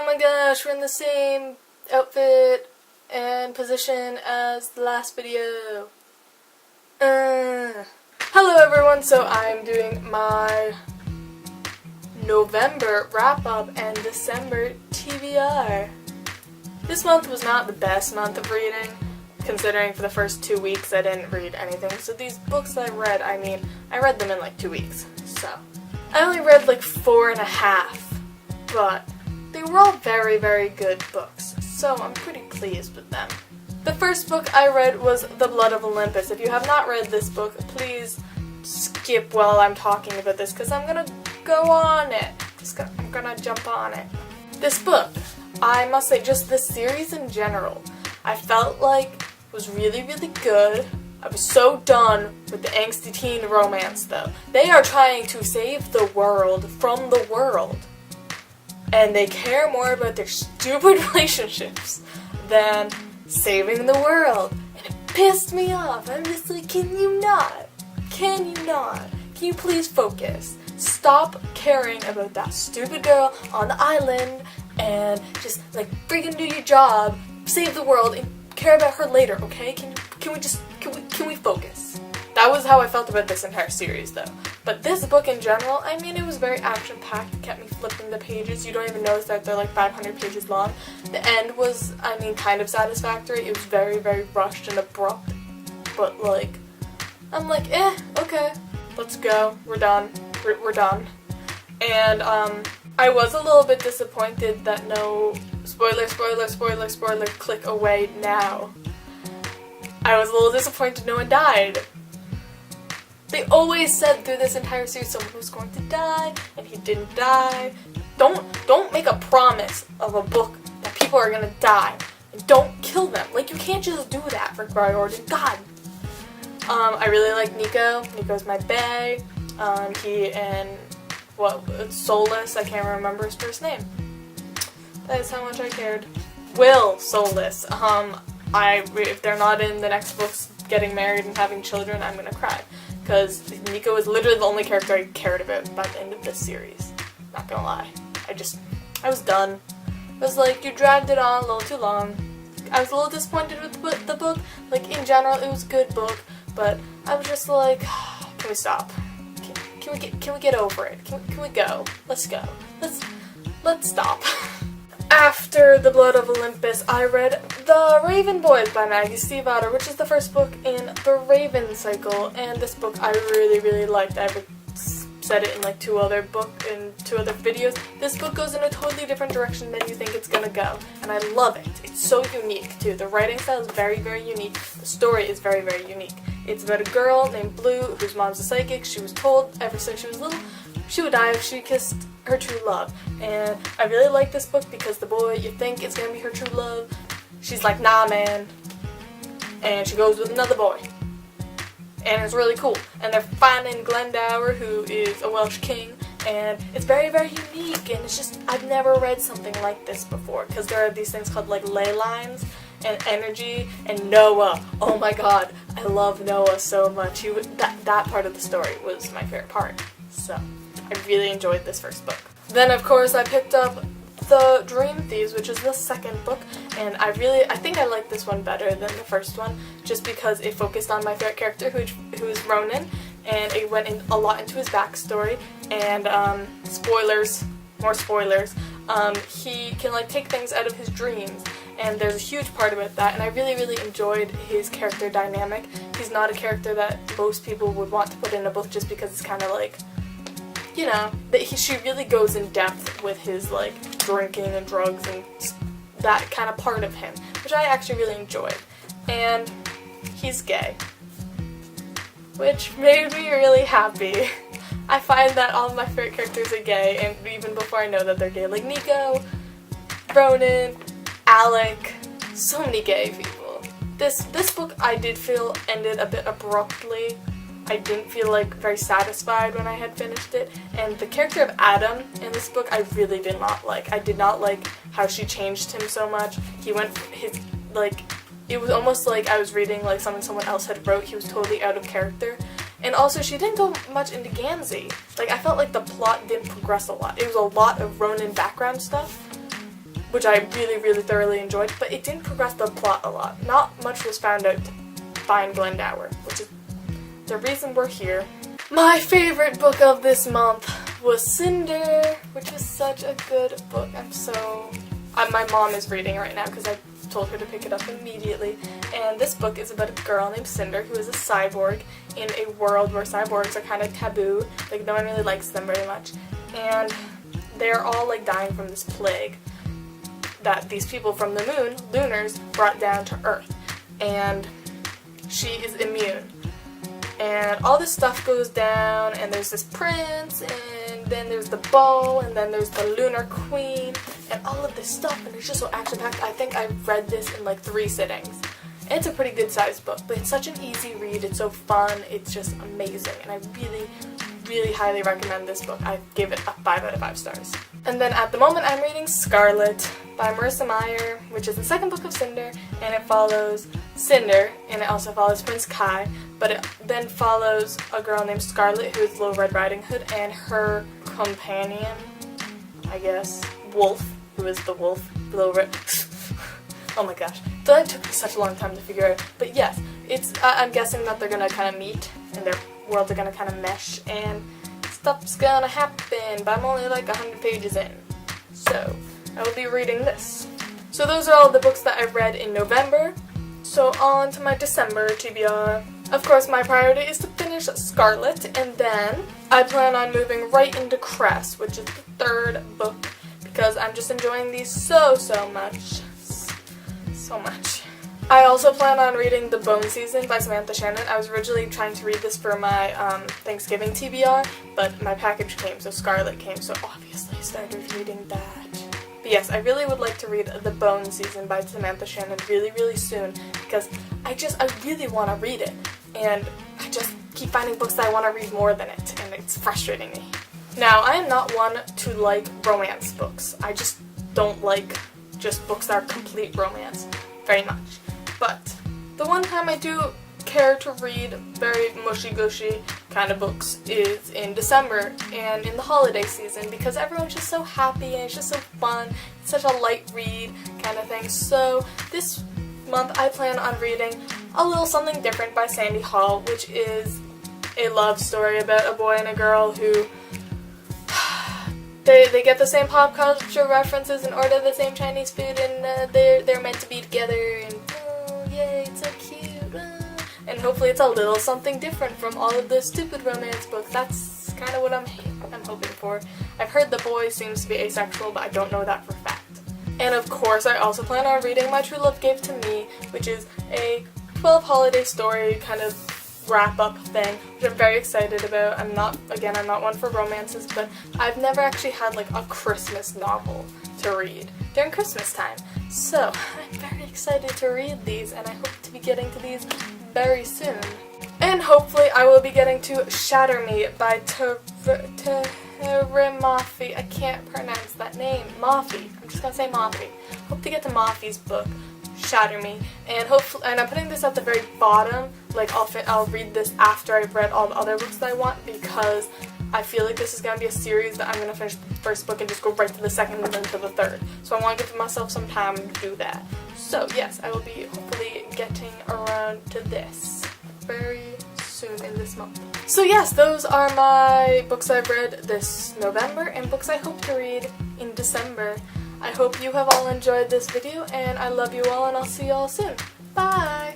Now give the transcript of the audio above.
my gosh, we're in the same outfit and position as the last video. Hello everyone, so I'm doing my November wrap-up and December TBR. This month was not the best month of reading, considering for the first 2 weeks I didn't read anything. So these books I read, I read them in like 2 weeks. So I only read like 4.5, but they were all very, very good books. So I'm pretty pleased with them. The first book I read was The Blood of Olympus. If you have not read this book, please skip while I'm talking about this, because I'm gonna go on it. I'm gonna jump on it. This book, I must say, just this series in general, I felt like was really, really good. I was so done with the angsty teen romance, though. They are trying to save the world from the world, and they care more about their stupid relationships than saving the world, and it pissed me off. I'm just like, can you not? Can you not? Can you please focus? Stop caring about that stupid girl on the island and just like freaking do your job, save the world, and care about her later, okay? Can we focus? That was how I felt about this entire series, though. But this book in general, it was very action-packed. It kept me flipping the pages. You don't even notice that they're like 500 pages long. The end was, kind of satisfactory. It was very, very rushed and abrupt. But like, I'm like, okay, let's go. We're done. We're done. And I was a little bit disappointed that no spoiler, click away now. I was a little disappointed no one died. They always said through this entire series someone was going to die, and he didn't die. Don't make a promise of a book that people are gonna die, and don't kill them. Like, you can't just do that for Gordon. God. I really like Nico. Nico's my bae. He and Soulless. I can't remember his first name. That is how much I cared. Will Soulless. If they're not in the next books getting married and having children, I'm gonna cry. Because Nico is literally the only character I cared about by the end of this series. Not gonna lie. I was done. I was like, you dragged it on a little too long. I was a little disappointed with the book. Like, in general, it was a good book, but I was just like, can we stop? Can we get over it? Can we go? Let's go. Let's stop. After The Blood of Olympus, I read The Raven Boys by Maggie Stiefvater, which is the first book in the Raven cycle, and this book I really, really liked. I've said it in like two other videos. This book goes in a totally different direction than you think it's gonna go, and I love it. It's so unique, too. The writing style is very, very unique. The story is very, very unique. It's about a girl named Blue, whose mom's a psychic. She was told ever since she was little she would die if she kissed her true love. And I really like this book because the boy you think is gonna be her true love, she's like, nah, man. And she goes with another boy. And it's really cool. And they're finding Glendower, who is a Welsh king. And it's very, very unique. And it's just, I've never read something like this before. Because there are these things called like ley lines and energy and Noah. Oh my god, I love Noah so much. That part of the story was my favorite part. So I really enjoyed this first book. Then of course I picked up The Dream Thieves, which is the second book, and I think I like this one better than the first one, just because it focused on my favorite character, who is Ronan, and it went a lot into his backstory, and more spoilers, he can like take things out of his dreams, and there's a huge part about that, and I really, really enjoyed his character dynamic. He's not a character that most people would want to put in a book just because it's kind of like, she really goes in depth with his like drinking and drugs and that kind of part of him, which I actually really enjoyed. And he's gay, which made me really happy. I find that all of my favorite characters are gay, and even before I know that they're gay, like Nico, Ronan, Alec, so many gay people. This book I did feel ended a bit abruptly. I didn't feel like very satisfied when I had finished it, and the character of Adam in this book I really did not like. I did not like how she changed him so much. It was almost like I was reading like something someone else had wrote. He was totally out of character. And also, she didn't go much into Gansey. Like, I felt like the plot didn't progress a lot. It was a lot of Ronin background stuff. which I really thoroughly enjoyed, but it didn't progress the plot a lot. Not much was found out to find Glendower, which is the reason we're here. My favorite book of this month was Cinder, which was such a good book. My mom is reading it right now because I told her to pick it up immediately, and this book is about a girl named Cinder who is a cyborg in a world where cyborgs are kind of taboo, like no one really likes them very much, and they're all like dying from this plague that these people from the moon, Lunars, brought down to Earth, and she is immune. And all this stuff goes down, and there's this prince, and then there's the ball, and then there's the lunar queen, and all of this stuff, and it's just so action-packed. I think I read this in like 3 sittings. And it's a pretty good-sized book, but it's such an easy read, it's so fun, it's just amazing, and I really highly recommend this book. I give it a 5 out of 5 stars. And then at the moment I'm reading Scarlet by Marissa Meyer, which is the second book of Cinder, and it follows Cinder, and it also follows Prince Kai, but it then follows a girl named Scarlet who is Little Red Riding Hood, and her companion, I guess, Wolf, who is the wolf, Little Red... Oh my gosh, that took me such a long time to figure out, but yes, it's, I'm guessing that they're gonna kind of meet, and their worlds are gonna kind of mesh, and stuff's gonna happen, but I'm only like 100 pages in, so I will be reading this. So those are all the books that I've read in November, so on to my December TBR. Of course, my priority is to finish Scarlet, and then I plan on moving right into Cress, which is the 3rd book, because I'm just enjoying these so much. So much. I also plan on reading The Bone Season by Samantha Shannon. I was originally trying to read this for my Thanksgiving TBR, but my package came, so Scarlet came, so obviously I started reading that. But yes, I really would like to read The Bone Season by Samantha Shannon really soon, because I really want to read it, and I just keep finding books that I want to read more than it, and it's frustrating me. Now, I am not one to like romance books. I just don't like just books that are complete romance very much. But the one time I do care to read very mushy-gushy kind of books is in December and in the holiday season, because everyone's just so happy and it's just so fun. It's such a light read kind of thing. So this month I plan on reading A Little Something Different by Sandy Hall, which is a love story about a boy and a girl who They get the same pop culture references and order the same Chinese food, and they're meant to be together, and oh yay, it's so cute, and hopefully it's a little something different from all of those stupid romance books. That's kind of what I'm hoping for. I've heard the boy seems to be asexual, but I don't know that for a fact. And of course, I also plan on reading My True Love Gave to Me, which is a 12 holiday story kind of wrap-up thing, which I'm very excited about. I'm not one for romances, but I've never actually had like a Christmas novel to read during Christmas time. So I'm very excited to read these, and I hope to be getting to these very soon. And hopefully I will be getting to Shatter Me by Mafi. I can't pronounce that name. Mafi. I'm just gonna say Mafi. Hope to get to Mafi's book, Shatter Me, and hopefully, and I'm putting this at the very bottom, like I'll read this after I've read all the other books that I want, because I feel like this is going to be a series that I'm going to finish the first book and just go right to the second and then to the third, so I want to give myself some time to do that. So yes, I will be hopefully getting around to this very soon in this month. So yes, those are my books I've read this November and books I hope to read in December. I hope you have all enjoyed this video, and I love you all, and I'll see you all soon. Bye!